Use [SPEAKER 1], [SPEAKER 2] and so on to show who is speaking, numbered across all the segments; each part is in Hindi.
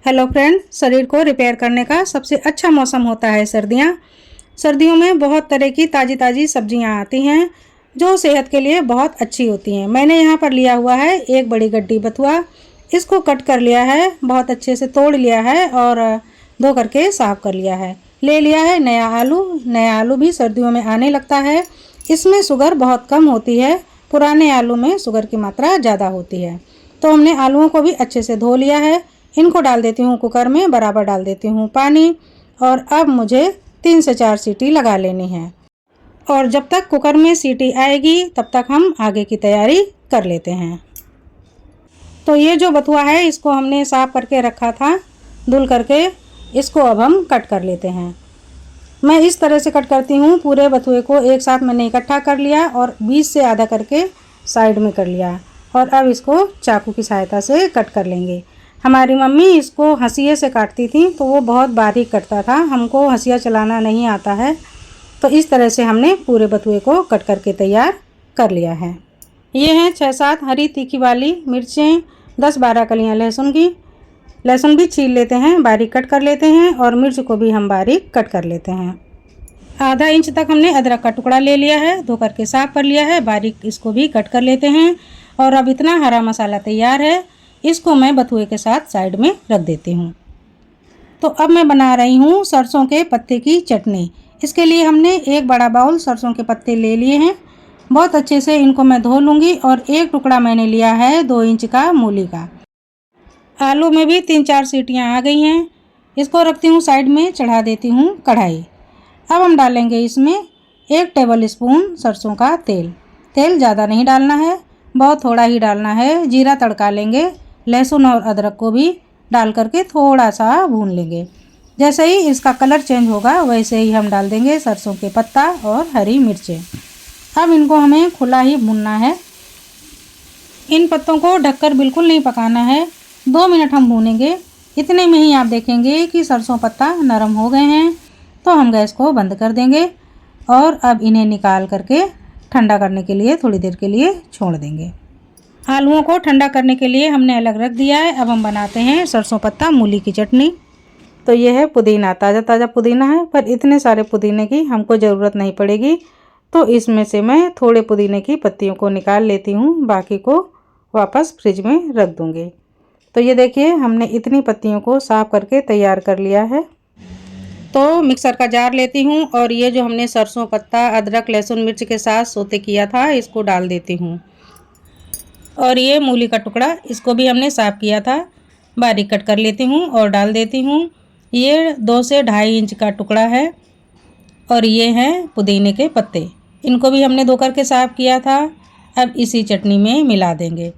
[SPEAKER 1] हेलो फ्रेंड, शरीर को रिपेयर करने का सबसे अच्छा मौसम होता है सर्दियाँ। सर्दियों में बहुत तरह की ताज़ी ताज़ी सब्जियाँ आती हैं जो सेहत के लिए बहुत अच्छी होती हैं। मैंने यहाँ पर लिया हुआ है एक बड़ी गड्डी बथुआ। इसको कट कर लिया है, बहुत अच्छे से तोड़ लिया है और धो करके साफ़ कर लिया है। ले लिया है नया आलू। नया आलू भी सर्दियों में आने लगता है। इसमें शुगर बहुत कम होती है, पुराने आलू में शुगर की मात्रा ज़्यादा होती है। तो हमने आलूओं को भी अच्छे से धो लिया है। इनको डाल देती हूँ कुकर में, बराबर डाल देती हूँ पानी। और अब मुझे 3 से 4 सीटी लगा लेनी है। और जब तक कुकर में सीटी आएगी तब तक हम आगे की तैयारी कर लेते हैं। तो ये जो बथुआ है इसको हमने साफ करके रखा था, धुल करके। इसको अब हम कट कर लेते हैं। मैं इस तरह से कट करती हूँ। पूरे बथुए को एक साथ मैंने इकट्ठा कर लिया और बीच से आधा करके साइड में कर लिया। और अब इसको चाकू की सहायता से कट कर लेंगे। हमारी मम्मी इसको हंसिये से काटती थी तो वो बहुत बारीक कटता था। हमको हंसिया चलाना नहीं आता है, तो इस तरह से हमने पूरे बथुए को कट करके तैयार कर लिया है। ये हैं 6-7 हरी तीखी वाली मिर्चें, 10-12 कलियां लहसुन की। लहसुन भी छील लेते हैं, बारीक कट कर लेते हैं। और मिर्च को भी हम बारीक कट कर लेते हैं। आधा इंच तक हमने अदरक का टुकड़ा ले लिया है, धो करके साफ कर लिया है, बारीक इसको भी कट कर लेते हैं। और अब इतना हरा मसाला तैयार है, इसको मैं बथुए के साथ साइड में रख देती हूँ। तो अब मैं बना रही हूँ सरसों के पत्ते की चटनी। इसके लिए हमने एक बड़ा बाउल सरसों के पत्ते ले लिए हैं। बहुत अच्छे से इनको मैं धो लूँगी। और एक टुकड़ा मैंने लिया है 2 इंच का मूली का। आलू में भी 3-4 सीटियाँ आ गई हैं। इसको रखती हूँ साइड में, चढ़ा देती हूँ कढ़ाई। अब हम डालेंगे इसमें 1 टेबल स्पून सरसों का तेल। तेल ज़्यादा नहीं डालना है, बहुत थोड़ा ही डालना है। जीरा तड़का लेंगे, लहसुन और अदरक को भी डाल करके थोड़ा सा भून लेंगे। जैसे ही इसका कलर चेंज होगा वैसे ही हम डाल देंगे सरसों के पत्ता और हरी मिर्चें। अब इनको हमें खुला ही भूनना है। इन पत्तों को ढककर बिल्कुल नहीं पकाना है, 2 मिनट हम भूनेंगे। इतने में ही आप देखेंगे कि सरसों पत्ता नरम हो गए हैं, तो हम गैस को बंद कर देंगे। और अब इन्हें निकाल करके ठंडा करने के लिए थोड़ी देर के लिए छोड़ देंगे। आलूओं को ठंडा करने के लिए हमने अलग रख दिया है। अब हम बनाते हैं सरसों पत्ता मूली की चटनी। तो ये है पुदीना, ताज़ा ताज़ा पुदीना है, पर इतने सारे पुदीने की हमको ज़रूरत नहीं पड़ेगी। तो इसमें से मैं थोड़े पुदीने की पत्तियों को निकाल लेती हूँ, बाकी को वापस फ्रिज में रख दूँगी। तो ये देखिए, हमने इतनी पत्तियों को साफ़ करके तैयार कर लिया है। तो मिक्सर का जार लेती हूँ और ये जो हमने सरसों पत्ता, अदरक, लहसुन, मिर्च के साथ सौते किया था इसको डाल देती हूँ। और ये मूली का टुकड़ा, इसको भी हमने साफ़ किया था, बारीक कट कर लेती हूँ और डाल देती हूँ। ये 2 से 2.5 इंच का टुकड़ा है। और ये हैं पुदीने के पत्ते, इनको भी हमने धो करके साफ़ किया था। अब इसी चटनी में मिला देंगे।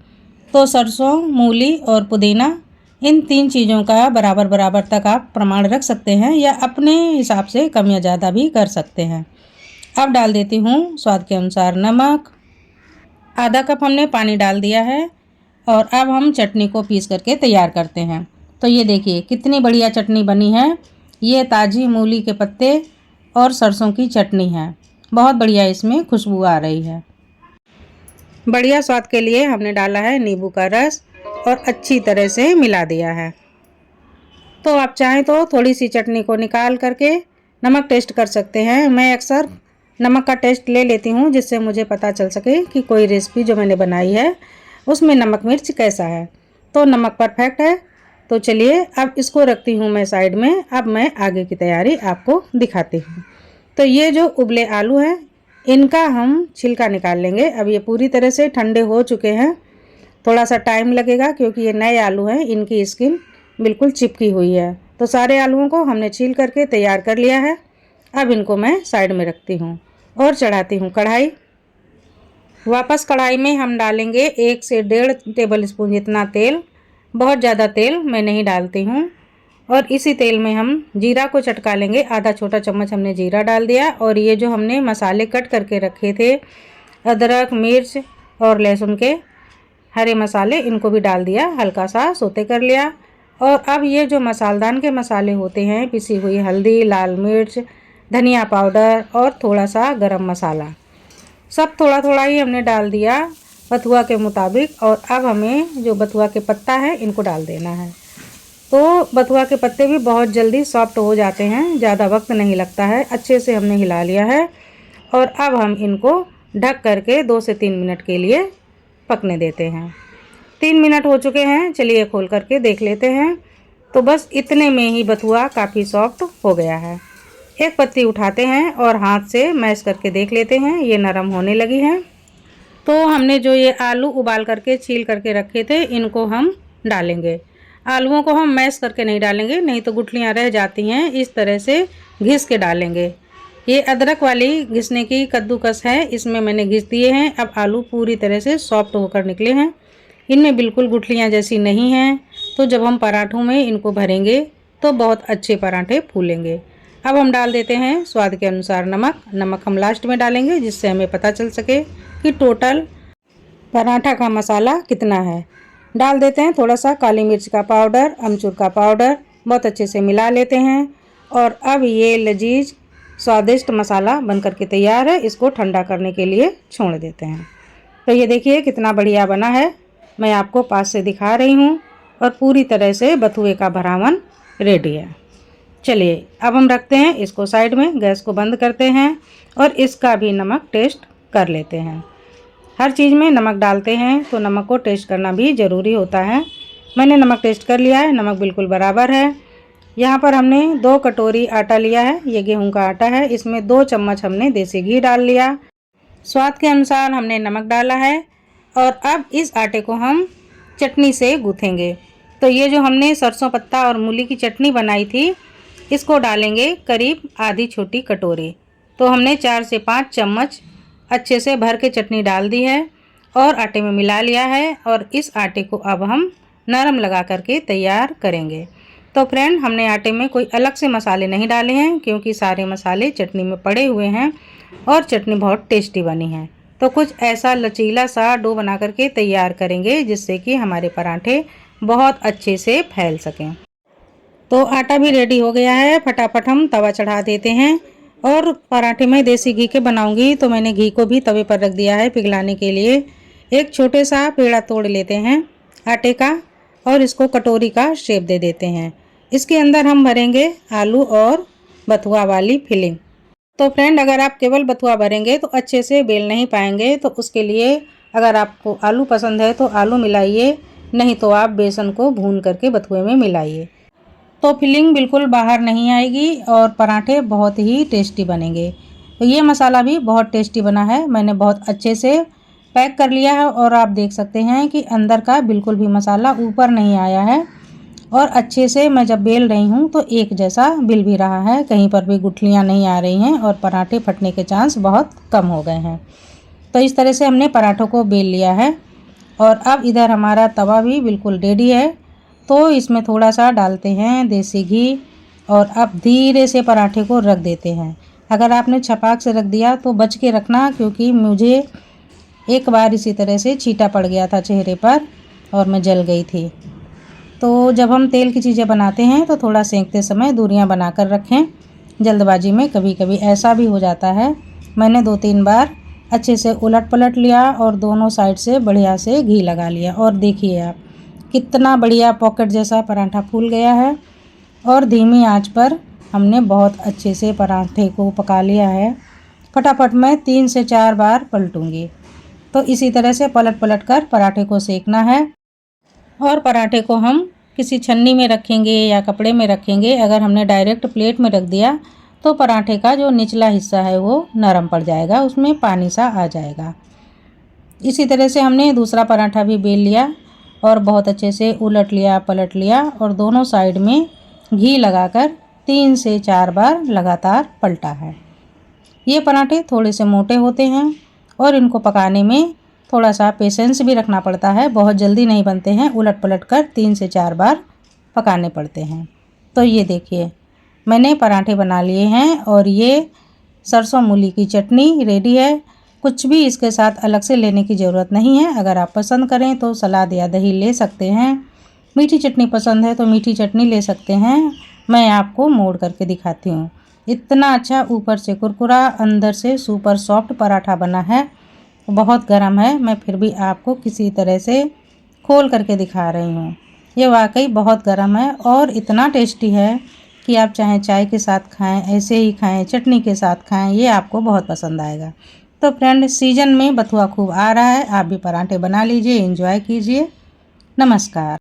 [SPEAKER 1] तो सरसों, मूली और पुदीना, इन 3 चीज़ों का बराबर बराबर तक आप प्रमाण रख सकते हैं या अपने हिसाब से कम या ज़्यादा भी कर सकते हैं। अब डाल देती हूँ स्वाद के अनुसार नमक। आधा कप हमने पानी डाल दिया है। और अब हम चटनी को पीस करके तैयार करते हैं। तो ये देखिए कितनी बढ़िया चटनी बनी है। ये ताज़ी मूली के पत्ते और सरसों की चटनी है, बहुत बढ़िया इसमें खुशबू आ रही है। बढ़िया स्वाद के लिए हमने डाला है नींबू का रस और अच्छी तरह से मिला दिया है। तो आप चाहें तो थोड़ी सी चटनी को निकाल करके नमक टेस्ट कर सकते हैं। मैं अक्सर नमक का टेस्ट ले लेती हूँ, जिससे मुझे पता चल सके कि कोई रेसिपी जो मैंने बनाई है उसमें नमक मिर्च कैसा है। तो नमक परफेक्ट है। तो चलिए अब इसको रखती हूँ मैं साइड में। अब मैं आगे की तैयारी आपको दिखाती हूँ। तो ये जो उबले आलू हैं इनका हम छिलका निकाल लेंगे। अब ये पूरी तरह से ठंडे हो चुके हैं। थोड़ा सा टाइम लगेगा क्योंकि ये नए आलू हैं, इनकी स्किन बिल्कुल चिपकी हुई है। तो सारे आलूओं को हमने छील करके तैयार कर लिया है। अब इनको मैं साइड में रखती हूँ और चढ़ाती हूँ कढ़ाई। वापस कढ़ाई में हम डालेंगे 1 से 1.5 टेबल स्पून जितना तेल। बहुत ज़्यादा तेल मैं नहीं डालती हूँ। और इसी तेल में हम जीरा को चटका लेंगे। आधा छोटा चम्मच हमने जीरा डाल दिया। और ये जो हमने मसाले कट करके रखे थे, अदरक, मिर्च और लहसुन के हरे मसाले, इनको भी डाल दिया, हल्का सा सोते कर लिया। और अब ये जो मसालदान के मसाले होते हैं, पिसी हुई हल्दी, लाल मिर्च, धनिया पाउडर और थोड़ा सा गरम मसाला, सब थोड़ा थोड़ा ही हमने डाल दिया बथुआ के मुताबिक। और अब हमें जो बथुआ के पत्ता है इनको डाल देना है। तो बथुआ के पत्ते भी बहुत जल्दी सॉफ्ट हो जाते हैं, ज़्यादा वक्त नहीं लगता है। अच्छे से हमने हिला लिया है और अब हम इनको ढक करके 2 से 3 मिनट के लिए पकने देते हैं। 3 मिनट हो चुके हैं, चलिए खोल करके देख लेते हैं। तो बस इतने में ही बथुआ काफ़ी सॉफ्ट हो गया है। एक पत्ती उठाते हैं और हाथ से मैश करके देख लेते हैं, ये नरम होने लगी है। तो हमने जो ये आलू उबाल करके छील करके रखे थे, इनको हम डालेंगे। आलूओं को हम मैश करके नहीं डालेंगे, नहीं तो गुठलियाँ रह जाती हैं। इस तरह से घिस के डालेंगे। ये अदरक वाली घिसने की कद्दूकस है, इसमें मैंने घिस दिए हैं। अब आलू पूरी तरह से सॉफ्ट होकर निकले हैं, इनमें बिल्कुल गुठलियाँ जैसी नहीं हैं। तो जब हम पराठों में इनको भरेंगे तो बहुत अच्छे पराठे फूलेंगे। अब हम डाल देते हैं स्वाद के अनुसार नमक। नमक हम लास्ट में डालेंगे, जिससे हमें पता चल सके कि टोटल पराठा का मसाला कितना है। डाल देते हैं थोड़ा सा काली मिर्च का पाउडर, अमचूर का पाउडर, बहुत अच्छे से मिला लेते हैं। और अब ये लजीज स्वादिष्ट मसाला बन करके तैयार है। इसको ठंडा करने के लिए छोड़ देते हैं। तो ये देखिए कितना बढ़िया बना है, मैं आपको पास से दिखा रही हूँ। और पूरी तरह से बथुए का भरावन रेडी है। चलिए अब हम रखते हैं इसको साइड में, गैस को बंद करते हैं और इसका भी नमक टेस्ट कर लेते हैं। हर चीज़ में नमक डालते हैं तो नमक को टेस्ट करना भी ज़रूरी होता है। मैंने नमक टेस्ट कर लिया है, नमक बिल्कुल बराबर है। यहाँ पर हमने 2 कटोरी आटा लिया है, ये गेहूं का आटा है। इसमें 2 चम्मच हमने देसी घी डाल लिया। स्वाद के अनुसार हमने नमक डाला है। और अब इस आटे को हम चटनी से गूँथेंगे। तो ये जो हमने सरसों पत्ता और मूली की चटनी बनाई थी, इसको डालेंगे करीब आधी छोटी कटोरी। तो हमने 4 से 5 चम्मच अच्छे से भर के चटनी डाल दी है और आटे में मिला लिया है। और इस आटे को अब हम नरम लगा करके तैयार करेंगे। तो फ्रेंड, हमने आटे में कोई अलग से मसाले नहीं डाले हैं, क्योंकि सारे मसाले चटनी में पड़े हुए हैं और चटनी बहुत टेस्टी बनी है। तो कुछ ऐसा लचीला सा डो बना करके तैयार करेंगे, जिससे कि हमारे पराठे बहुत अच्छे से फैल सकें। तो आटा भी रेडी हो गया है, फटाफट हम तवा चढ़ा देते हैं। और पराठे में देसी घी के बनाऊंगी, तो मैंने घी को भी तवे पर रख दिया है पिघलाने के लिए। एक छोटे सा पेड़ा तोड़ लेते हैं आटे का और इसको कटोरी का शेप दे देते हैं। इसके अंदर हम भरेंगे आलू और बथुआ वाली फिलिंग। तो फ्रेंड, अगर आप केवल बथुआ भरेंगे तो अच्छे से बेल नहीं पाएंगे। तो उसके लिए अगर आपको आलू पसंद है तो आलू मिलाइए, नहीं तो आप बेसन को भून करके बथुए में मिलाइए। तो फिलिंग बिल्कुल बाहर नहीं आएगी और पराठे बहुत ही टेस्टी बनेंगे। तो ये मसाला भी बहुत टेस्टी बना है, मैंने बहुत अच्छे से पैक कर लिया है। और आप देख सकते हैं कि अंदर का बिल्कुल भी मसाला ऊपर नहीं आया है। और अच्छे से मैं जब बेल रही हूँ तो एक जैसा बिल भी रहा है, कहीं पर भी गुठलियाँ नहीं आ रही हैं और पराठे फटने के चांस बहुत कम हो गए हैं। तो इस तरह से हमने पराठों को बेल लिया है। और अब इधर हमारा तवा भी बिल्कुल रेडी है। तो इसमें थोड़ा सा डालते हैं देसी घी और अब धीरे से पराठे को रख देते हैं। अगर आपने छपाक से रख दिया तो बच के रखना, क्योंकि मुझे एक बार इसी तरह से छींटा पड़ गया था चेहरे पर और मैं जल गई थी। तो जब हम तेल की चीज़ें बनाते हैं तो थोड़ा सेंकते समय दूरियां बनाकर रखें। जल्दबाजी में कभी कभी ऐसा भी हो जाता है। मैंने 2-3 बार अच्छे से उलट पलट लिया और दोनों साइड से बढ़िया से घी लगा लिया। और देखिए आप, कितना बढ़िया पॉकेट जैसा पराठा फूल गया है। और धीमी आंच पर हमने बहुत अच्छे से पराठे को पका लिया है। फटाफट मैं 3 से 4 बार पलटूंगी। तो इसी तरह से पलट पलट कर पराठे को सेकना है। और पराठे को हम किसी छन्नी में रखेंगे या कपड़े में रखेंगे। अगर हमने डायरेक्ट प्लेट में रख दिया तो पराठे का जो निचला हिस्सा है वो नरम पड़ जाएगा, उसमें पानी सा आ जाएगा। इसी तरह से हमने दूसरा पराठा भी बेल लिया और बहुत अच्छे से उलट लिया पलट लिया और दोनों साइड में घी लगाकर 3 से 4 बार लगातार पलटा है। ये पराठे थोड़े से मोटे होते हैं और इनको पकाने में थोड़ा सा पेशेंस भी रखना पड़ता है, बहुत जल्दी नहीं बनते हैं। उलट पलट कर 3 से 4 बार पकाने पड़ते हैं। तो ये देखिए, मैंने पराठे बना लिए हैं और ये सरसों मूली की चटनी रेडी है। कुछ भी इसके साथ अलग से लेने की ज़रूरत नहीं है। अगर आप पसंद करें तो सलाद या दही ले सकते हैं। मीठी चटनी पसंद है तो मीठी चटनी ले सकते हैं। मैं आपको मोड़ करके दिखाती हूँ। इतना अच्छा ऊपर से कुरकुरा, अंदर से सुपर सॉफ्ट पराठा बना है। बहुत गर्म है, मैं फिर भी आपको किसी तरह से खोल करके दिखा रही हूँ। ये वाकई बहुत गर्म है और इतना टेस्टी है कि आप चाहे चाय के साथ खाएं, ऐसे ही खाएं, चटनी के साथ खाएं, ये आपको बहुत पसंद आएगा। तो फ्रेंड, सीजन में बथुआ खूब आ रहा है, आप भी पराठे बना लीजिए, एंजॉय कीजिए। नमस्कार।